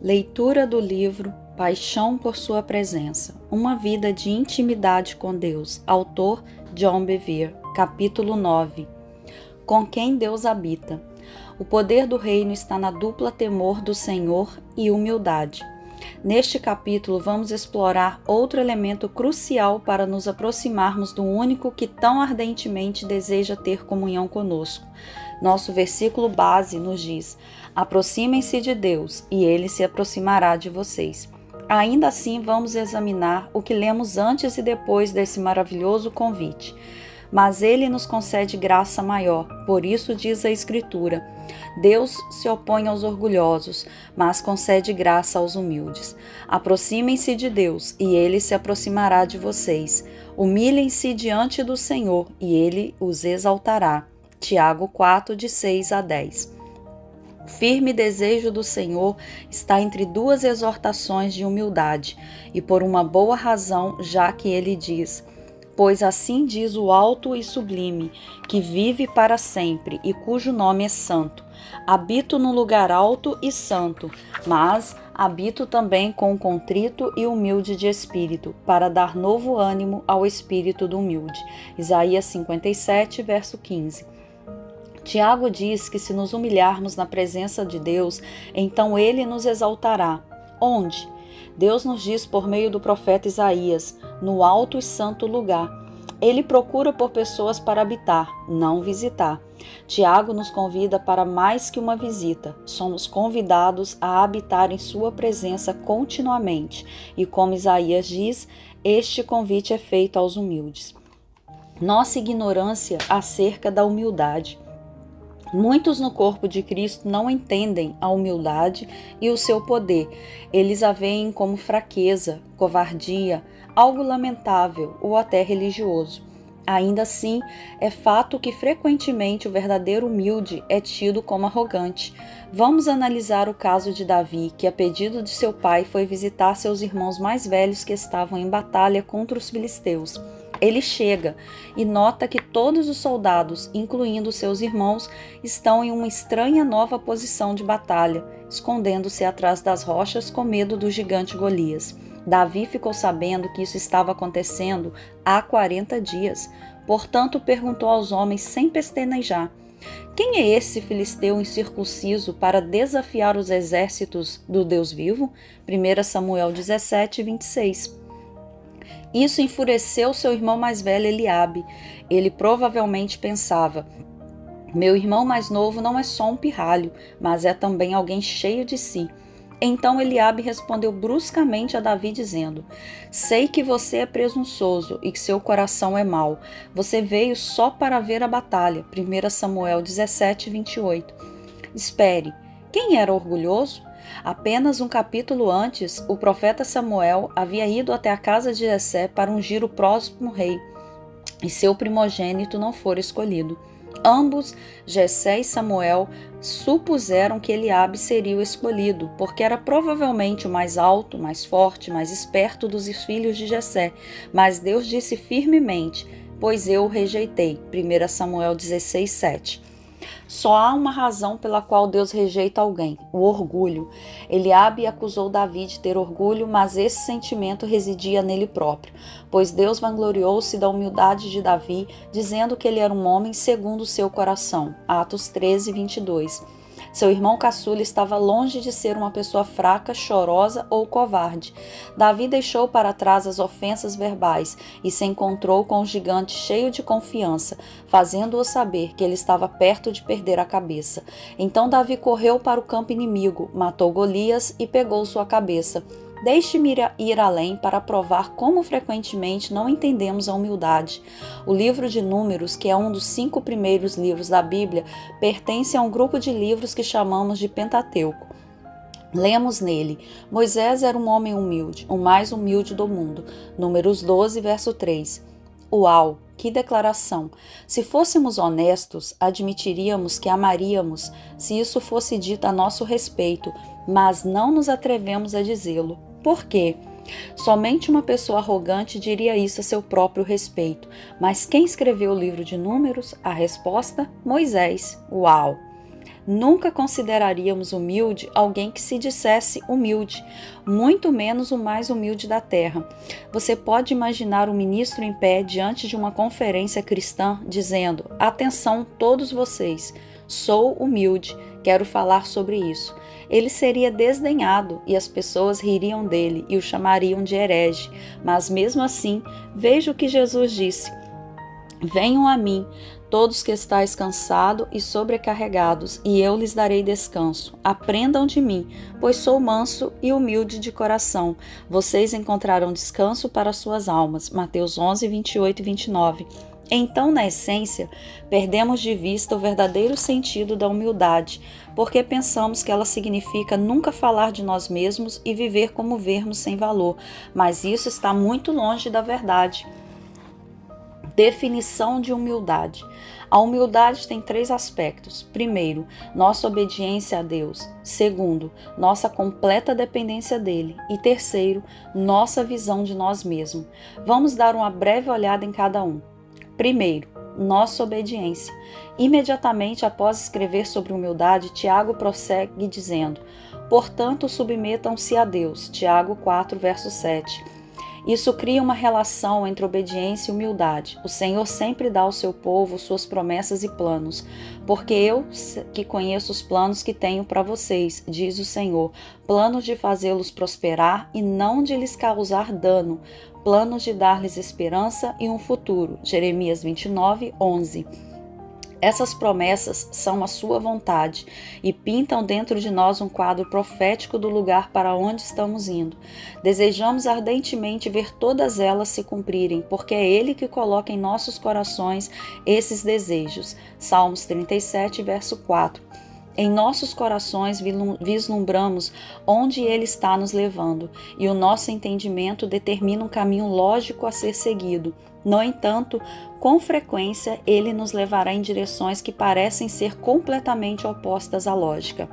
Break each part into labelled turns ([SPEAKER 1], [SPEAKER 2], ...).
[SPEAKER 1] Leitura do livro Paixão por Sua Presença, uma vida de intimidade com Deus, autor John Bevere, capítulo 9. Com quem Deus habita. O poder do reino está na dupla temor do Senhor e humildade. Neste capítulo vamos explorar outro elemento crucial para nos aproximarmos do único que tão ardentemente deseja ter comunhão conosco. Nosso versículo base nos diz: aproximem-se de Deus e Ele se aproximará de vocês. Ainda assim, vamos examinar o que lemos antes e depois desse maravilhoso convite. Mas Ele nos concede graça maior, por isso diz a Escritura: Deus se opõe aos orgulhosos, mas concede graça aos humildes. Aproximem-se de Deus, e Ele se aproximará de vocês. Humilhem-se diante do Senhor, e Ele os exaltará. Tiago 4, de 6 a 10. O firme desejo do Senhor está entre duas exortações de humildade, e por uma boa razão, já que Ele diz: pois assim diz o alto e sublime, que vive para sempre e cujo nome é santo. Habito no lugar alto e santo, mas habito também com o contrito e humilde de espírito, para dar novo ânimo ao espírito do humilde. Isaías 57, verso 15. Tiago diz que se nos humilharmos na presença de Deus, então Ele nos exaltará. Onde? Deus nos diz por meio do profeta Isaías: no alto e santo lugar. Ele procura por pessoas para habitar, não visitar. Tiago nos convida para mais que uma visita. Somos convidados a habitar em sua presença continuamente. E como Isaías diz, este convite é feito aos humildes. Nossa ignorância acerca da humildade. Muitos no corpo de Cristo não entendem a humildade e o seu poder. Eles a veem como fraqueza, covardia, algo lamentável ou até religioso. Ainda assim, é fato que frequentemente o verdadeiro humilde é tido como arrogante. Vamos analisar o caso de Davi, que a pedido de seu pai foi visitar seus irmãos mais velhos que estavam em batalha contra os filisteus. Ele chega e nota que todos os soldados, incluindo seus irmãos, estão em uma estranha nova posição de batalha, escondendo-se atrás das rochas com medo do gigante Golias. Davi ficou sabendo que isso estava acontecendo há 40 dias, portanto perguntou aos homens sem pestanejar: quem é esse filisteu incircunciso para desafiar os exércitos do Deus vivo? 1 Samuel 17, 26. Isso enfureceu seu irmão mais velho Eliabe. Ele provavelmente pensava: meu irmão mais novo não é só um pirralho, mas é também alguém cheio de si. Então Eliabe respondeu bruscamente a Davi dizendo: sei que você é presunçoso e que seu coração é mau. Você veio só para ver a batalha. 1 Samuel 17, 28. Espere, quem era orgulhoso? Apenas um capítulo antes, o profeta Samuel havia ido até a casa de Jessé para ungir o próximo rei, e seu primogênito não fora escolhido. Ambos, Jessé e Samuel, supuseram que Eliabe seria o escolhido, porque era provavelmente o mais alto, mais forte, mais esperto dos filhos de Jessé. Mas Deus disse firmemente: pois eu o rejeitei. 1 Samuel 16, 7. Só há uma razão pela qual Deus rejeita alguém: o orgulho. Eliabe acusou Davi de ter orgulho, mas esse sentimento residia nele próprio, pois Deus vangloriou-se da humildade de Davi, dizendo que ele era um homem segundo o seu coração. Atos 13, 22. Seu irmão caçula estava longe de ser uma pessoa fraca, chorosa ou covarde. Davi deixou para trás as ofensas verbais e se encontrou com o gigante cheio de confiança, fazendo-o saber que ele estava perto de perder a cabeça. Então Davi correu para o campo inimigo, matou Golias e pegou sua cabeça. Deixe-me ir além para provar como frequentemente não entendemos a humildade. O livro de Números, que é um dos 5 primeiros livros da Bíblia, pertence a um grupo de livros que chamamos de Pentateuco. Lemos nele: Moisés era um homem humilde, o mais humilde do mundo. Números 12, verso 3. Uau! Que declaração! Se fôssemos honestos, admitiríamos que amaríamos se isso fosse dito a nosso respeito, mas não nos atrevemos a dizê-lo. Por quê? Somente uma pessoa arrogante diria isso a seu próprio respeito. Mas quem escreveu o livro de Números? A resposta: Moisés. Uau! Nunca consideraríamos humilde alguém que se dissesse humilde, muito menos o mais humilde da terra. Você pode imaginar um ministro em pé diante de uma conferência cristã dizendo: atenção todos vocês, sou humilde, quero falar sobre isso. Ele seria desdenhado e as pessoas ririam dele e o chamariam de herege. Mas mesmo assim, veja o que Jesus disse: venham a mim, todos que estáis cansados e sobrecarregados, e eu lhes darei descanso. Aprendam de mim, pois sou manso e humilde de coração. Vocês encontrarão descanso para suas almas. Mateus 11, 28 e 29. Então, na essência, perdemos de vista o verdadeiro sentido da humildade, porque pensamos que ela significa nunca falar de nós mesmos e viver como vermos sem valor, mas isso está muito longe da verdade. Definição de humildade. A humildade tem 3 aspectos. Primeiro, nossa obediência a Deus. Segundo, nossa completa dependência dele. E terceiro, nossa visão de nós mesmos. Vamos dar uma breve olhada em cada um. Primeiro, nossa obediência. Imediatamente após escrever sobre humildade, Tiago prossegue dizendo: portanto, submetam-se a Deus. Tiago 4, verso 7. Isso cria uma relação entre obediência e humildade. O Senhor sempre dá ao seu povo suas promessas e planos, porque eu que conheço os planos que tenho para vocês, diz o Senhor, planos de fazê-los prosperar e não de lhes causar dano, planos de dar-lhes esperança e um futuro. Jeremias 29, 11. Essas promessas são a sua vontade e pintam dentro de nós um quadro profético do lugar para onde estamos indo. Desejamos ardentemente ver todas elas se cumprirem, porque é Ele que coloca em nossos corações esses desejos. Salmos 37, verso 4. Em nossos corações vislumbramos onde Ele está nos levando, e o nosso entendimento determina um caminho lógico a ser seguido. No entanto, com frequência, Ele nos levará em direções que parecem ser completamente opostas à lógica.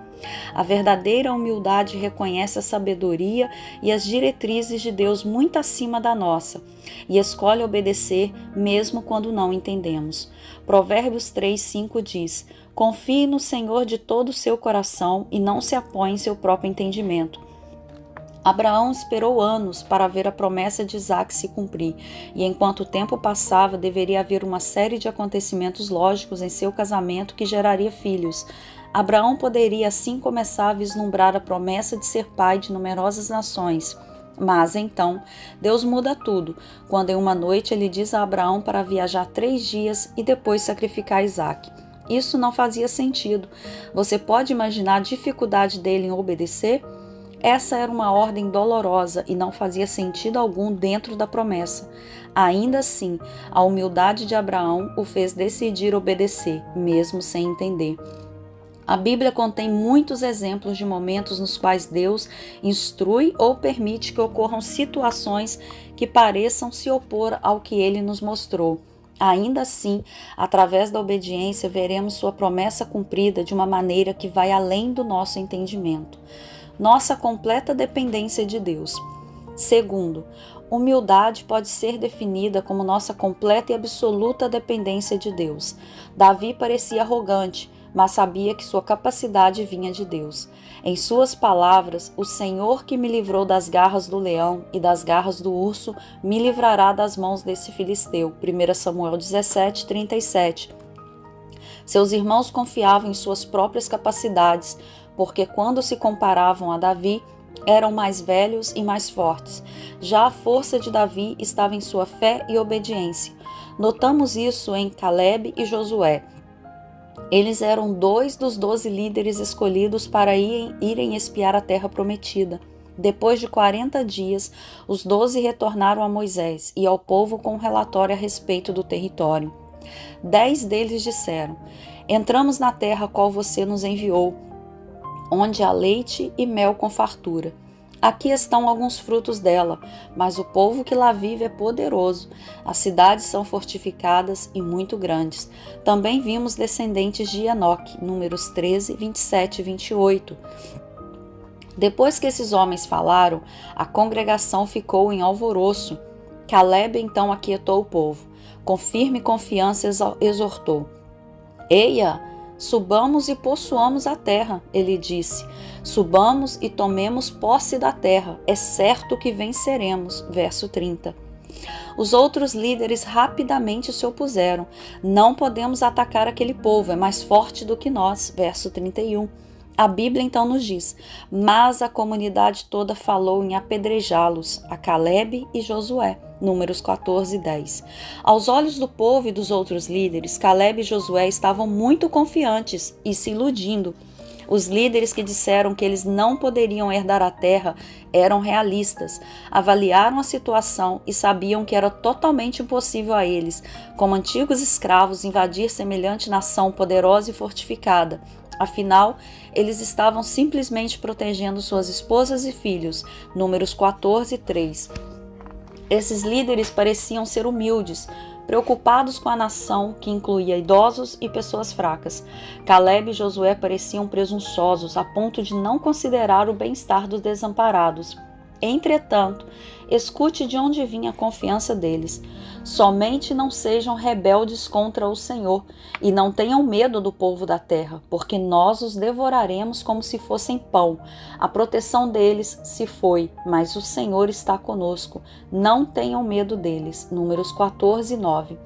[SPEAKER 1] A verdadeira humildade reconhece a sabedoria e as diretrizes de Deus muito acima da nossa, e escolhe obedecer mesmo quando não entendemos. Provérbios 3:5 diz: confie no Senhor de todo o seu coração e não se apoie em seu próprio entendimento. Abraão esperou anos para ver a promessa de Isaque se cumprir, e enquanto o tempo passava, deveria haver uma série de acontecimentos lógicos em seu casamento que geraria filhos. Abraão poderia assim começar a vislumbrar a promessa de ser pai de numerosas nações. Mas então, Deus muda tudo, quando em uma noite ele diz a Abraão para viajar 3 dias e depois sacrificar Isaque. Isso não fazia sentido. Você pode imaginar a dificuldade dele em obedecer? Essa era uma ordem dolorosa e não fazia sentido algum dentro da promessa. Ainda assim, a humildade de Abraão o fez decidir obedecer, mesmo sem entender. A Bíblia contém muitos exemplos de momentos nos quais Deus instrui ou permite que ocorram situações que pareçam se opor ao que Ele nos mostrou. Ainda assim, através da obediência, veremos sua promessa cumprida de uma maneira que vai além do nosso entendimento. Nossa completa dependência de Deus. Segundo, humildade pode ser definida como nossa completa e absoluta dependência de Deus. Davi parecia arrogante, mas sabia que sua capacidade vinha de Deus. Em suas palavras, o Senhor que me livrou das garras do leão e das garras do urso, me livrará das mãos desse filisteu. 1 Samuel 17, 37. Seus irmãos confiavam em suas próprias capacidades, porque quando se comparavam a Davi, eram mais velhos e mais fortes. Já a força de Davi estava em sua fé e obediência. Notamos isso em Caleb e Josué. Eles eram 2 dos 12 líderes escolhidos para irem espiar a terra prometida. Depois de 40 dias, os 12 retornaram a Moisés e ao povo com um relatório a respeito do território. 10 deles disseram: entramos na terra a qual você nos enviou, onde há leite e mel com fartura. Aqui estão alguns frutos dela, mas o povo que lá vive é poderoso. As cidades são fortificadas e muito grandes. Também vimos descendentes de Enoque, números 13, 27 e 28. Depois que esses homens falaram, a congregação ficou em alvoroço. Caleb então aquietou o povo. Com firme confiança exortou: Eia, Subamos e possuamos a terra, ele disse. Subamos e tomemos posse da terra, é certo que venceremos. Verso 30. Os outros líderes rapidamente se opuseram. Não podemos atacar aquele povo, é mais forte do que nós. Verso 31. A Bíblia então nos diz: mas a comunidade toda falou em apedrejá-los, a Calebe e Josué. Números 14 e 10. Aos olhos do povo e dos outros líderes, Calebe e Josué estavam muito confiantes e se iludindo. Os líderes que disseram que eles não poderiam herdar a terra eram realistas, avaliaram a situação e sabiam que era totalmente impossível a eles, como antigos escravos, invadir semelhante nação poderosa e fortificada. Afinal, eles estavam simplesmente protegendo suas esposas e filhos. Números 14 e 3. Esses líderes pareciam ser humildes, preocupados com a nação, que incluía idosos e pessoas fracas. Calebe e Josué pareciam presunçosos, a ponto de não considerar o bem-estar dos desamparados. Entretanto, escute de onde vinha a confiança deles. Somente não sejam rebeldes contra o Senhor e não tenham medo do povo da terra, porque nós os devoraremos como se fossem pão. A proteção deles se foi, mas o Senhor está conosco. Não tenham medo deles. Números 14 e 9.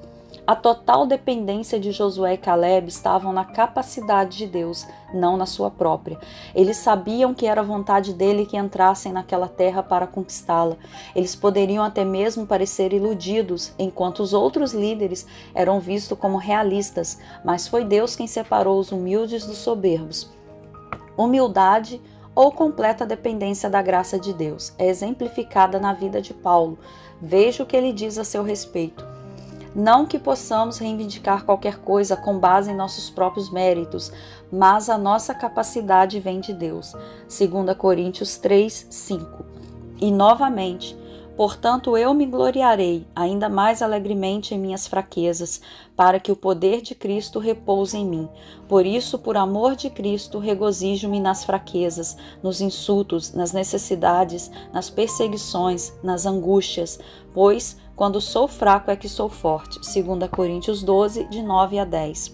[SPEAKER 1] A total dependência de Josué e Calebe estavam na capacidade de Deus, não na sua própria. Eles sabiam que era a vontade dele que entrassem naquela terra para conquistá-la. Eles poderiam até mesmo parecer iludidos, enquanto os outros líderes eram vistos como realistas, mas foi Deus quem separou os humildes dos soberbos. Humildade ou completa dependência da graça de Deus é exemplificada na vida de Paulo. Veja o que ele diz a seu respeito. Não que possamos reivindicar qualquer coisa com base em nossos próprios méritos, mas a nossa capacidade vem de Deus. 2 Coríntios 3, 5. E novamente, portanto eu me gloriarei ainda mais alegremente em minhas fraquezas, para que o poder de Cristo repouse em mim. Por isso, por amor de Cristo, regozijo-me nas fraquezas, nos insultos, nas necessidades, nas perseguições, nas angústias, pois quando sou fraco é que sou forte. 2 Coríntios 12, de 9 a 10.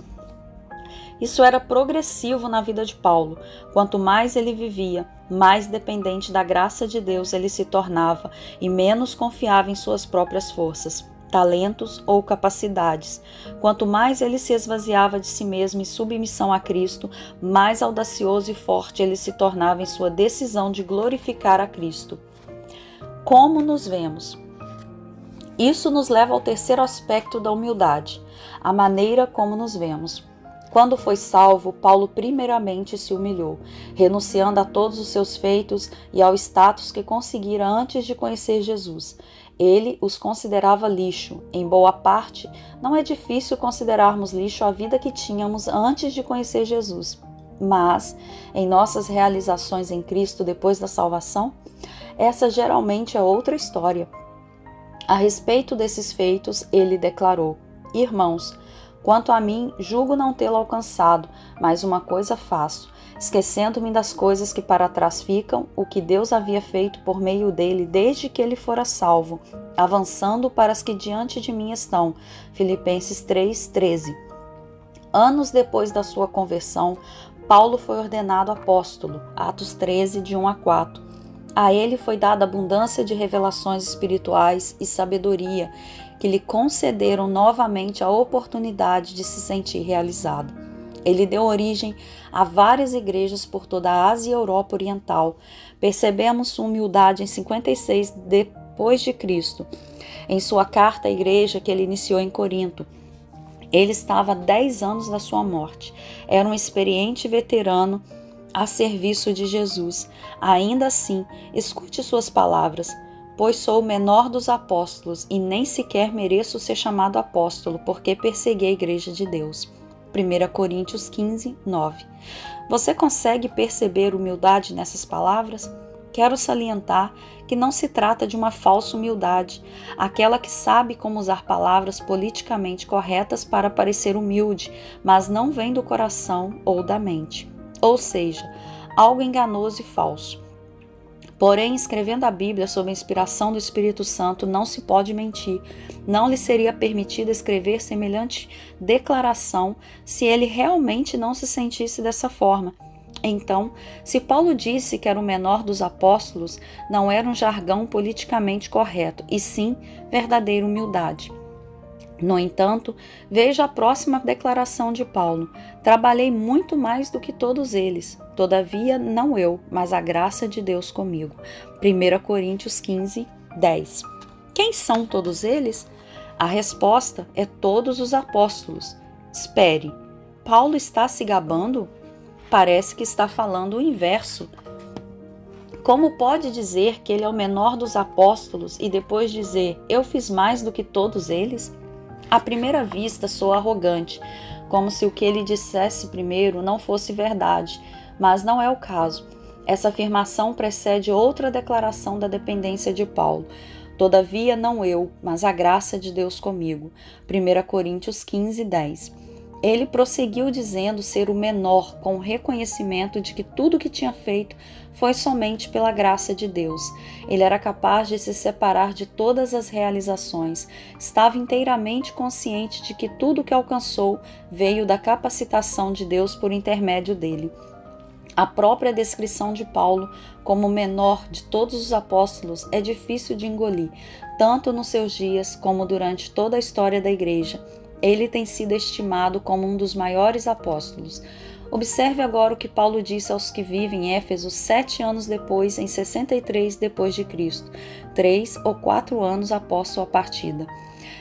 [SPEAKER 1] Isso era progressivo na vida de Paulo. Quanto mais ele vivia, mais dependente da graça de Deus ele se tornava e menos confiava em suas próprias forças, talentos ou capacidades. Quanto mais ele se esvaziava de si mesmo em submissão a Cristo, mais audacioso e forte ele se tornava em sua decisão de glorificar a Cristo. Como nos vemos? Isso nos leva ao terceiro aspecto da humildade, a maneira como nos vemos. Quando foi salvo, Paulo primeiramente se humilhou, renunciando a todos os seus feitos e ao status que conseguira antes de conhecer Jesus. Ele os considerava lixo. Em boa parte, não é difícil considerarmos lixo a vida que tínhamos antes de conhecer Jesus. Mas, em nossas realizações em Cristo depois da salvação, essa geralmente é outra história. A respeito desses feitos, ele declarou: Irmãos, quanto a mim, julgo não tê-lo alcançado, mas uma coisa faço, esquecendo-me das coisas que para trás ficam, o que Deus havia feito por meio dele desde que ele fora salvo, avançando para as que diante de mim estão. Filipenses 3:13. Anos depois da sua conversão, Paulo foi ordenado apóstolo, Atos 13, de 1 a 4. A ele foi dada abundância de revelações espirituais e sabedoria, que lhe concederam novamente a oportunidade de se sentir realizado. Ele deu origem a várias igrejas por toda a Ásia e Europa Oriental. Percebemos sua humildade em 56 depois de Cristo, em sua carta à igreja que ele iniciou em Corinto. Ele estava há 10 anos da sua morte. Era um experiente veterano a serviço de Jesus. Ainda assim, escute suas palavras: pois sou o menor dos apóstolos e nem sequer mereço ser chamado apóstolo, porque persegui a igreja de Deus. 1 Coríntios 15, 9. Você consegue perceber humildade nessas palavras? Quero salientar que não se trata de uma falsa humildade, aquela que sabe como usar palavras politicamente corretas para parecer humilde, mas não vem do coração ou da mente. Ou seja, algo enganoso e falso. Porém, escrevendo a Bíblia sob a inspiração do Espírito Santo, não se pode mentir. Não lhe seria permitido escrever semelhante declaração se ele realmente não se sentisse dessa forma. Então, se Paulo disse que era o menor dos apóstolos, não era um jargão politicamente correto, e sim verdadeira humildade. No entanto, veja a próxima declaração de Paulo: trabalhei muito mais do que todos eles, todavia não eu, mas a graça de Deus comigo. 1 Coríntios 15, 10. Quem são todos eles? A resposta é todos os apóstolos. Espere, Paulo está se gabando? Parece que está falando o inverso. Como pode dizer que ele é o menor dos apóstolos e depois dizer, eu fiz mais do que todos eles? À primeira vista soa arrogante, como se o que ele dissesse primeiro não fosse verdade, mas não é o caso. Essa afirmação precede outra declaração da dependência de Paulo. Todavia não eu, mas a graça de Deus comigo. 1 Coríntios 15, 10. Ele prosseguiu dizendo ser o menor, com o reconhecimento de que tudo o que tinha feito foi somente pela graça de Deus. Ele era capaz de se separar de todas as realizações. Estava inteiramente consciente de que tudo o que alcançou veio da capacitação de Deus por intermédio dele. A própria descrição de Paulo como o menor de todos os apóstolos é difícil de engolir, tanto nos seus dias como durante toda a história da igreja. Ele tem sido estimado como um dos maiores apóstolos. Observe agora o que Paulo disse aos que vivem em Éfeso 7 anos depois, em 63 depois de Cristo, 3 ou 4 anos após sua partida.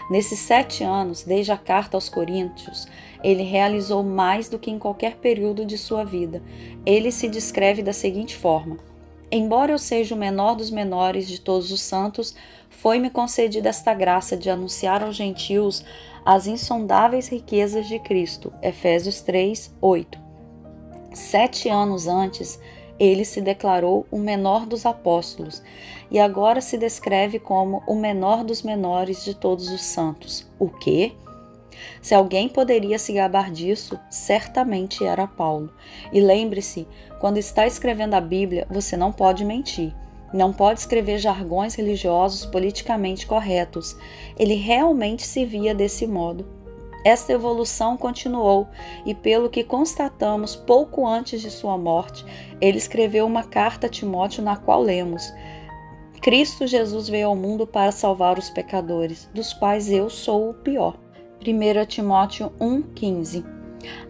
[SPEAKER 1] Nesses 7 anos, desde a carta aos Coríntios, ele realizou mais do que em qualquer período de sua vida. Ele se descreve da seguinte forma: embora eu seja o menor dos menores de todos os santos, foi-me concedida esta graça de anunciar aos gentios as insondáveis riquezas de Cristo. Efésios 3, 8. 7 anos antes, ele se declarou o menor dos apóstolos e agora se descreve como o menor dos menores de todos os santos. O quê? Se alguém poderia se gabar disso, certamente era Paulo. E lembre-se, quando está escrevendo a Bíblia, você não pode mentir. Não pode escrever jargões religiosos politicamente corretos. Ele realmente se via desse modo. Esta evolução continuou e, pelo que constatamos pouco antes de sua morte, ele escreveu uma carta a Timóteo na qual lemos: Cristo Jesus veio ao mundo para salvar os pecadores, dos quais eu sou o pior. 1 Timóteo 1,15.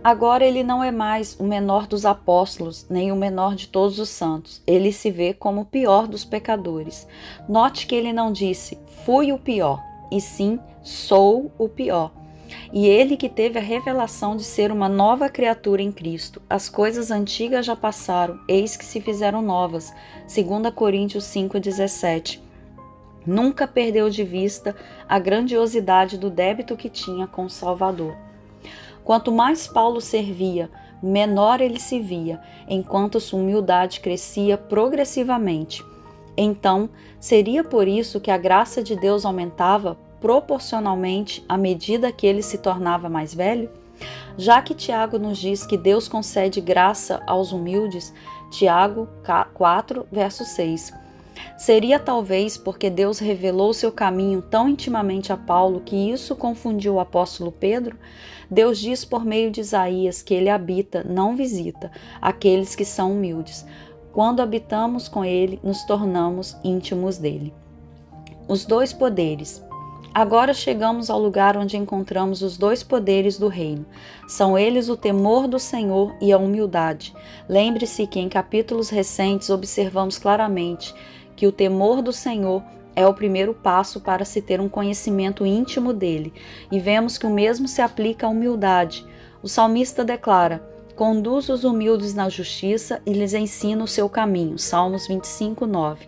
[SPEAKER 1] Agora ele não é mais o menor dos apóstolos, nem o menor de todos os santos. Ele se vê como o pior dos pecadores. Note que ele não disse, fui o pior, e sim, sou o pior. E ele que teve a revelação de ser uma nova criatura em Cristo. As coisas antigas já passaram, eis que se fizeram novas. 2 Coríntios 5,17. Nunca perdeu de vista a grandiosidade do débito que tinha com o Salvador. Quanto mais Paulo servia, menor ele se via, enquanto sua humildade crescia progressivamente. Então, seria por isso que a graça de Deus aumentava proporcionalmente à medida que ele se tornava mais velho? Já que Tiago nos diz que Deus concede graça aos humildes, Tiago 4, verso 6. Seria talvez porque Deus revelou seu caminho tão intimamente a Paulo que isso confundiu o apóstolo Pedro? Deus diz por meio de Isaías que ele habita, não visita, aqueles que são humildes. Quando habitamos com ele, nos tornamos íntimos dele. Os dois poderes. Agora chegamos ao lugar onde encontramos os dois poderes do reino. São eles o temor do Senhor e a humildade. Lembre-se que em capítulos recentes observamos claramente que o temor do Senhor é o primeiro passo para se ter um conhecimento íntimo dele, e vemos que o mesmo se aplica à humildade. O salmista declara: conduz os humildes na justiça e lhes ensina o seu caminho. Salmos 25, 9.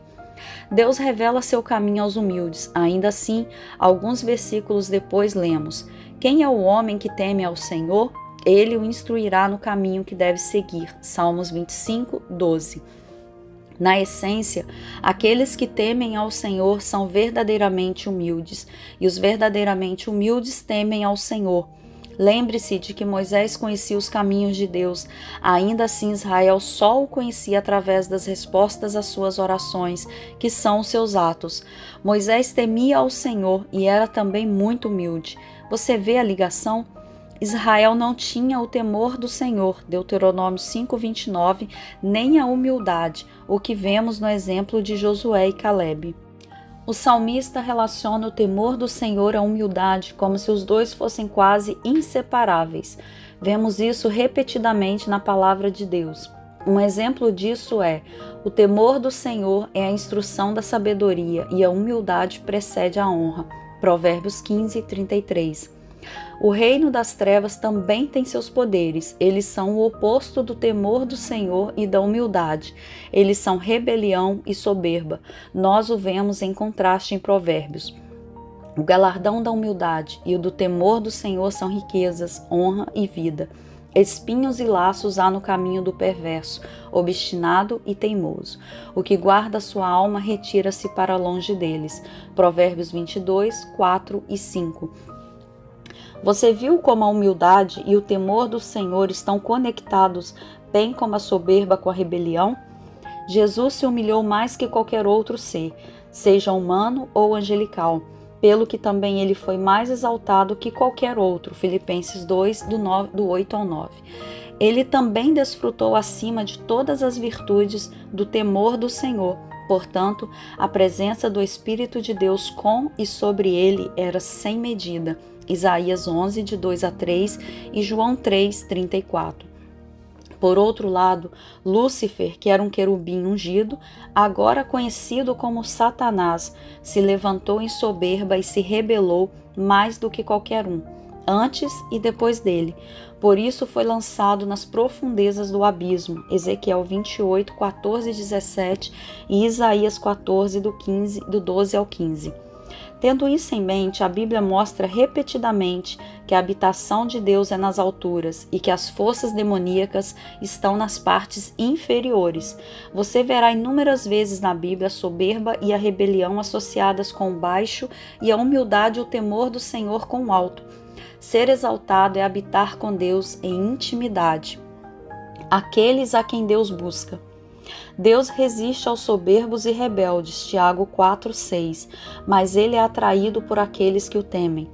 [SPEAKER 1] Deus revela seu caminho aos humildes. Ainda assim, alguns versículos depois lemos: quem é o homem que teme ao Senhor? Ele o instruirá no caminho que deve seguir. Salmos 25, 12. Na essência, aqueles que temem ao Senhor são verdadeiramente humildes, e os verdadeiramente humildes temem ao Senhor. Lembre-se de que Moisés conhecia os caminhos de Deus. Ainda assim, Israel só o conhecia através das respostas às suas orações, que são os seus atos. Moisés temia ao Senhor e era também muito humilde. Você vê a ligação? Israel não tinha o temor do Senhor, Deuteronômio 5:29, nem a humildade, o que vemos no exemplo de Josué e Calebe. O salmista relaciona o temor do Senhor à humildade, como se os dois fossem quase inseparáveis. Vemos isso repetidamente na palavra de Deus. Um exemplo disso é: o temor do Senhor é a instrução da sabedoria e a humildade precede a honra. Provérbios 15:33. O reino das trevas também tem seus poderes. Eles são o oposto do temor do Senhor e da humildade. Eles são rebelião e soberba. Nós o vemos em contraste em Provérbios. O galardão da humildade e o do temor do Senhor são riquezas, honra e vida. Espinhos e laços há no caminho do perverso, obstinado e teimoso. O que guarda sua alma retira-se para longe deles. Provérbios 22, 4 e 5. Você viu como a humildade e o temor do Senhor estão conectados, bem como a soberba com a rebelião? Jesus se humilhou mais que qualquer outro ser, seja humano ou angelical, pelo que também ele foi mais exaltado que qualquer outro. Filipenses 2, do 8 ao 9. Ele também desfrutou acima de todas as virtudes do temor do Senhor. Portanto, a presença do Espírito de Deus com e sobre ele era sem medida. Isaías 11, de 2 a 3 e João 3, 34. Por outro lado, Lúcifer, que era um querubim ungido, agora conhecido como Satanás, se levantou em soberba e se rebelou mais do que qualquer um, antes e depois dele. Por isso foi lançado nas profundezas do abismo. Ezequiel 28, 14 e 17 e Isaías 14, do 12 ao 15. Tendo isso em mente, a Bíblia mostra repetidamente que a habitação de Deus é nas alturas e que as forças demoníacas estão nas partes inferiores. Você verá inúmeras vezes na Bíblia a soberba e a rebelião associadas com o baixo e a humildade e o temor do Senhor com o alto. Ser exaltado é habitar com Deus em intimidade. Aqueles a quem Deus busca. Deus resiste aos soberbos e rebeldes, Tiago 4:6, mas ele é atraído por aqueles que o temem,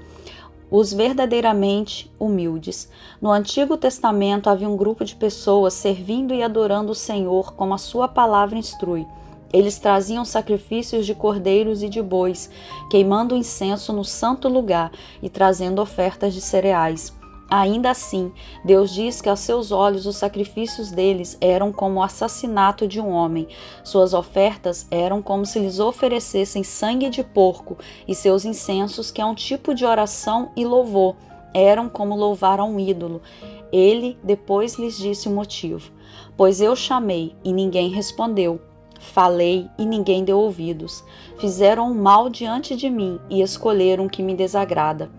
[SPEAKER 1] os verdadeiramente humildes. No Antigo Testamento havia um grupo de pessoas servindo e adorando o Senhor como a sua palavra instrui. Eles traziam sacrifícios de cordeiros e de bois, queimando incenso no santo lugar e trazendo ofertas de cereais. Ainda assim, Deus diz que aos seus olhos os sacrifícios deles eram como o assassinato de um homem. Suas ofertas eram como se lhes oferecessem sangue de porco, e seus incensos, que é um tipo de oração e louvor, eram como louvar a um ídolo. Ele depois lhes disse o motivo. Pois eu chamei e ninguém respondeu. Falei e ninguém deu ouvidos. Fizeram o mal diante de mim e escolheram o que me desagrada.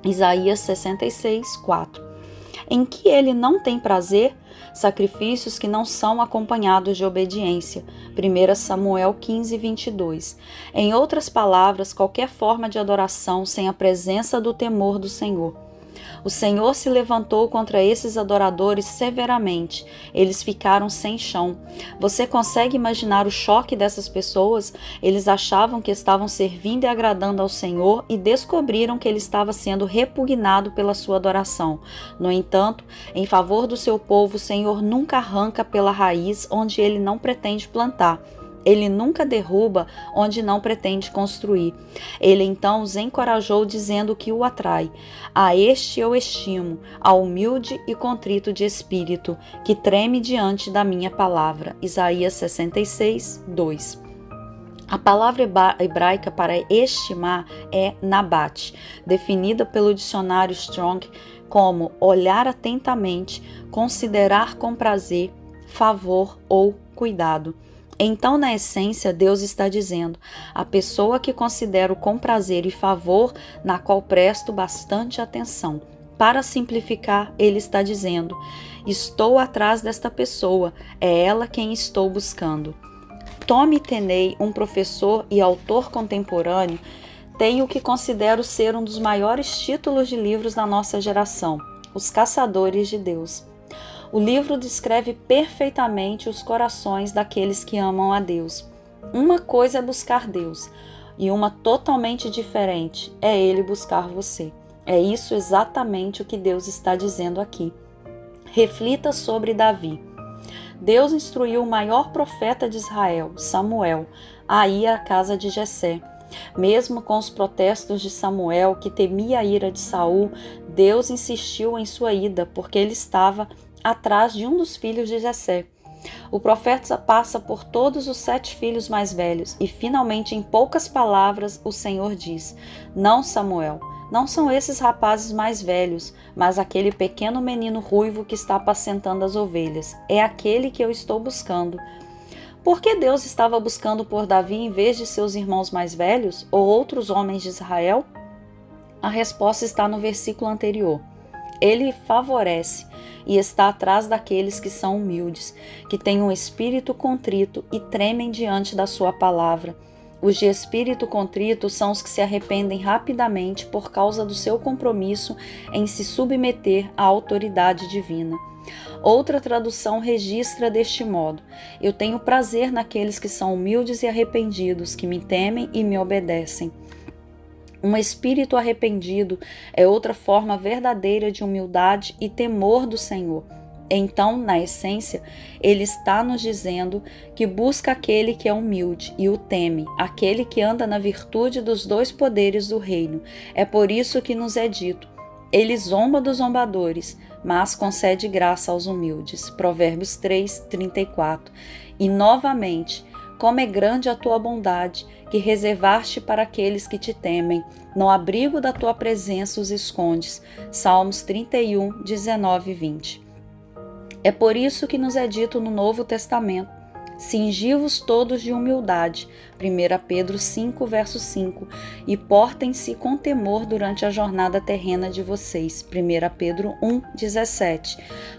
[SPEAKER 1] Isaías 66, 4. Em que ele não tem prazer? Sacrifícios que não são acompanhados de obediência. 1 Samuel 15, 22. Em outras palavras, qualquer forma de adoração sem a presença do temor do Senhor. O Senhor se levantou contra esses adoradores severamente. Eles ficaram sem chão. Você consegue imaginar o choque dessas pessoas? Eles achavam que estavam servindo e agradando ao Senhor e descobriram que ele estava sendo repugnado pela sua adoração. No entanto, em favor do seu povo, o Senhor nunca arranca pela raiz onde ele não pretende plantar. Ele nunca derruba onde não pretende construir. Ele então os encorajou dizendo que o atrai. A este eu estimo, ao humilde e contrito de espírito, que treme diante da minha palavra. Isaías 66, 2. A palavra hebraica para estimar é nabat, definida pelo dicionário Strong como olhar atentamente, considerar com prazer, favor ou cuidado. Então, na essência, Deus está dizendo, a pessoa que considero com prazer e favor, na qual presto bastante atenção. Para simplificar, ele está dizendo, estou atrás desta pessoa, é ela quem estou buscando. Tommy Tenney, um professor e autor contemporâneo, tem o que considero ser um dos maiores títulos de livros da nossa geração, Os Caçadores de Deus. O livro descreve perfeitamente os corações daqueles que amam a Deus. Uma coisa é buscar Deus, e uma totalmente diferente é Ele buscar você. É isso exatamente o que Deus está dizendo aqui. Reflita sobre Davi. Deus instruiu o maior profeta de Israel, Samuel, a ir à casa de Jessé. Mesmo com os protestos de Samuel, que temia a ira de Saul, Deus insistiu em sua ida, porque ele estava atrás de um dos filhos de Jessé. O profeta passa por todos os 7 filhos mais velhos e, finalmente, em poucas palavras, o Senhor diz: Não, Samuel, não são esses rapazes mais velhos, mas aquele pequeno menino ruivo que está apacentando as ovelhas. É aquele que eu estou buscando. Por que Deus estava buscando por Davi em vez de seus irmãos mais velhos ou outros homens de Israel? A resposta está no versículo anterior. Ele favorece e está atrás daqueles que são humildes, que têm um espírito contrito e tremem diante da sua palavra. Os de espírito contrito são os que se arrependem rapidamente por causa do seu compromisso em se submeter à autoridade divina. Outra tradução registra deste modo: Eu tenho prazer naqueles que são humildes e arrependidos, que me temem e me obedecem. Um espírito arrependido é outra forma verdadeira de humildade e temor do Senhor. Então, na essência, ele está nos dizendo que busca aquele que é humilde e o teme, aquele que anda na virtude dos 2 poderes do reino. É por isso que nos é dito: Ele zomba dos zombadores, mas concede graça aos humildes. Provérbios 3, 34. E novamente, como é grande a tua bondade, que reservaste para aqueles que te temem. No abrigo da tua presença os escondes. Salmos 31, 19 e 20. É por isso que nos é dito no Novo Testamento: Cingi-vos todos de humildade, 1 Pedro 5, verso 5, e portem-se com temor durante a jornada terrena de vocês, 1 Pedro 1, 17.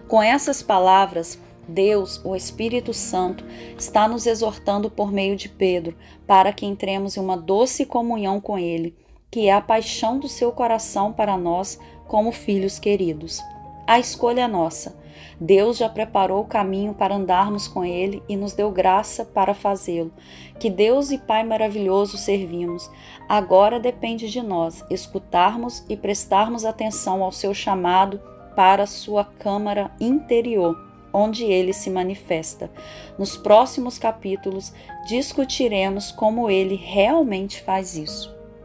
[SPEAKER 1] Com essas palavras, Deus, o Espírito Santo, está nos exortando por meio de Pedro, para que entremos em uma doce comunhão com Ele, que é a paixão do seu coração para nós como filhos queridos. A escolha é nossa. Deus já preparou o caminho para andarmos com Ele e nos deu graça para fazê-lo. Que Deus e Pai maravilhoso servimos. Agora depende de nós escutarmos e prestarmos atenção ao seu chamado para a sua câmara interior, onde Ele se manifesta. Nos próximos capítulos discutiremos como Ele realmente faz isso.